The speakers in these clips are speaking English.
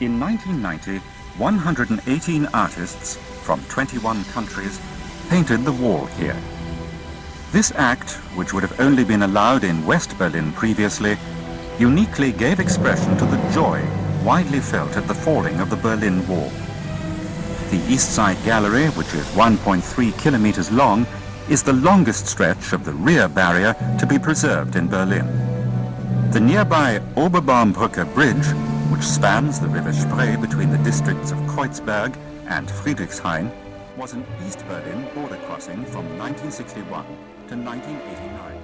In 1990, 118 artists from 21 countries painted the wall here. This act, which would have only been allowed in West Berlin previously, uniquely gave expression to the joy widely felt at the falling of the Berlin Wall. The East Side Gallery, which is 1.3 kilometers long, is the longest stretch of the rear barrier to be preserved in Berlin. The nearby Oberbaumbrücke Bridge, which spans the River Spree between the districts of Kreuzberg and Friedrichshain, was an East Berlin border crossing from 1961 to 1989.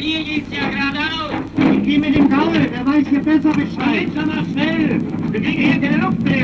Hier geht's ja geradeaus. Ich geh mit dem Gaul, der weiß hier besser Bescheid. Jetzt aber schnell. Wir kriegen hier keine Luft mehr.